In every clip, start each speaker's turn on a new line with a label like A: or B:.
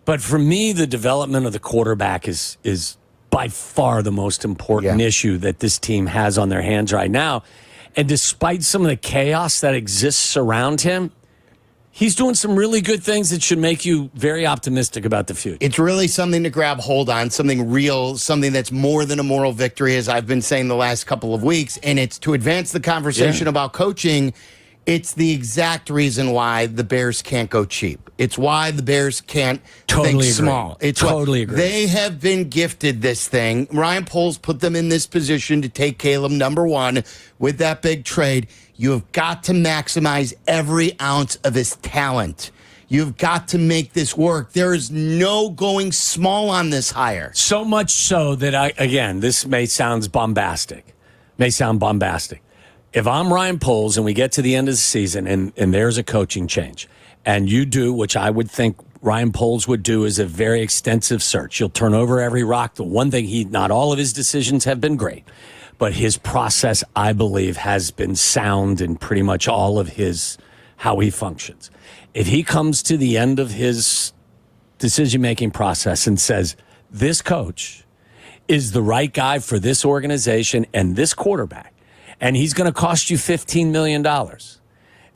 A: But for me, the development of the quarterback is by far the most important issue that this team has on their hands right now. And despite some of the chaos that exists around him, he's doing some really good things that should make you very optimistic about the future.
B: It's really something to grab hold on, something real, something that's more than a moral victory, as I've been saying the last couple of weeks. And it's to advance the conversation about coaching. It's the exact reason why the Bears can't go cheap. It's why the Bears can't think small. It's
A: totally agree.
B: They have been gifted this thing. Ryan Poles put them in this position to take Caleb number one with that big trade. You have got to maximize every ounce of his talent. You've got to make this work. There is no going small on this hire.
A: So much so that, this may sound bombastic. If I'm Ryan Poles and we get to the end of the season and there's a coaching change, and you do, which I would think Ryan Poles would do, is a very extensive search. You'll turn over every rock. The one thing not all of his decisions have been great, but his process, I believe, has been sound in pretty much all of how he functions. If he comes to the end of his decision-making process and says, this coach is the right guy for this organization and this quarterback, and he's going to cost you $15 million,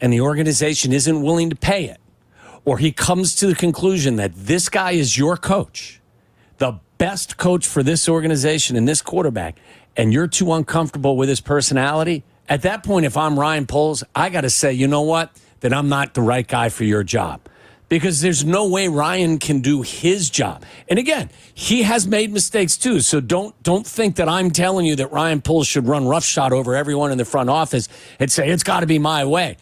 A: and the organization isn't willing to pay it, or he comes to the conclusion that this guy is your coach, the best coach for this organization and this quarterback, and you're too uncomfortable with his personality, at that point, if I'm Ryan Poles, I got to say, you know what? Then I'm not the right guy for your job. Because there's no way Ryan can do his job. And again, he has made mistakes too. So don't think that I'm telling you that Ryan Poles should run roughshod over everyone in the front office and say, it's got to be my way.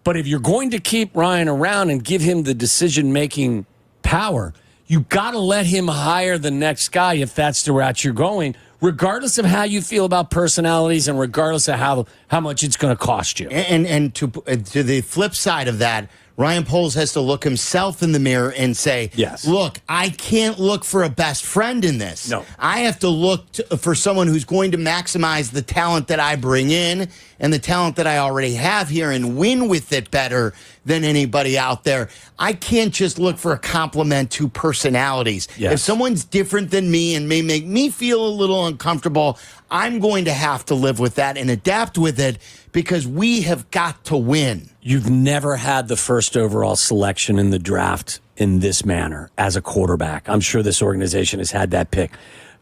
A: But if you're going to keep Ryan around and give him the decision-making power, you got to let him hire the next guy if that's the route you're going, regardless of how you feel about personalities and regardless of how much it's going to cost you.
B: And to the flip side of that, Ryan Poles has to look himself in the mirror and say,
A: yes,
B: look, I can't look for a best friend in this.
A: No.
B: I have to look for someone who's going to maximize the talent that I bring in and the talent that I already have here and win with it better than anybody out there. I can't just look for a compliment to personalities.
A: Yes.
B: If someone's different than me and may make me feel a little uncomfortable, I'm going to have to live with that and adapt with it because we have got to win.
A: You've never had the first overall selection in the draft in this manner as a quarterback. I'm sure this organization has had that pick.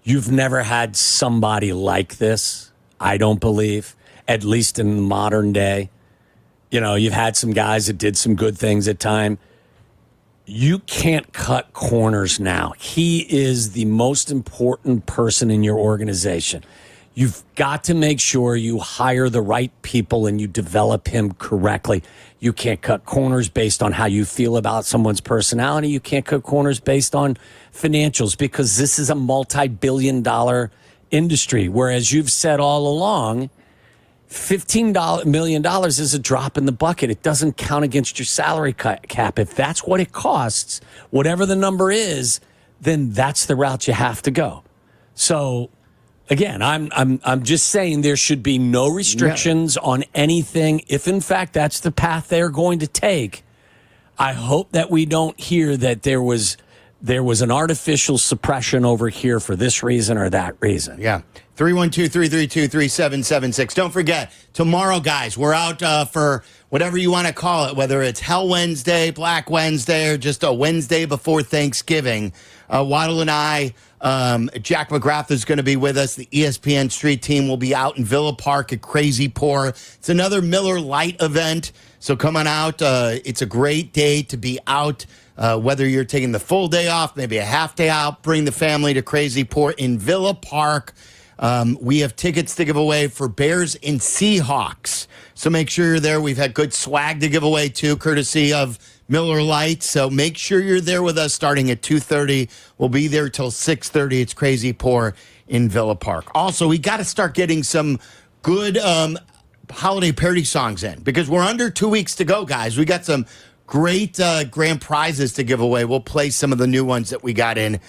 A: You've never had somebody like this, I don't believe, at least in the modern day. You know, you've had some guys that did some good things at time. You can't cut corners now. He is the most important person in your organization. You've got to make sure you hire the right people and you develop him correctly. You can't cut corners based on how you feel about someone's personality. You can't cut corners based on financials because this is a multi-billion-dollar industry. Whereas you've said all along, $15 million is a drop in the bucket. It doesn't count against your salary cap. If that's what it costs, whatever the number is, then that's the route you have to go. So again, I'm just saying there should be no restrictions on anything. If, in fact, that's the path they're going to take, I hope that we don't hear that there was an artificial suppression over here for this reason or that reason.
B: Yeah. 312-332-3776. Don't forget, tomorrow, guys, we're out for whatever you want to call it, whether it's Hell Wednesday, Black Wednesday, or just a Wednesday before Thanksgiving. Waddle and I, Jack McGrath is going to be with us. The ESPN Street team will be out in Villa Park at Crazy Pour. It's another Miller Lite event, so come on out. It's a great day to be out. Whether you're taking the full day off, maybe a half day out, bring the family to Crazy Pour in Villa Park. We have tickets to give away for Bears and Seahawks. So make sure you're there. We've had good swag to give away, too, courtesy of Miller Lite. So make sure you're there with us starting at 2:30. We'll be there till 6:30. It's Crazy Pour in Villa Park. Also, we got to start getting some good holiday parody songs in because we're under 2 weeks to go, guys. We got some great grand prizes to give away. We'll play some of the new ones that we got in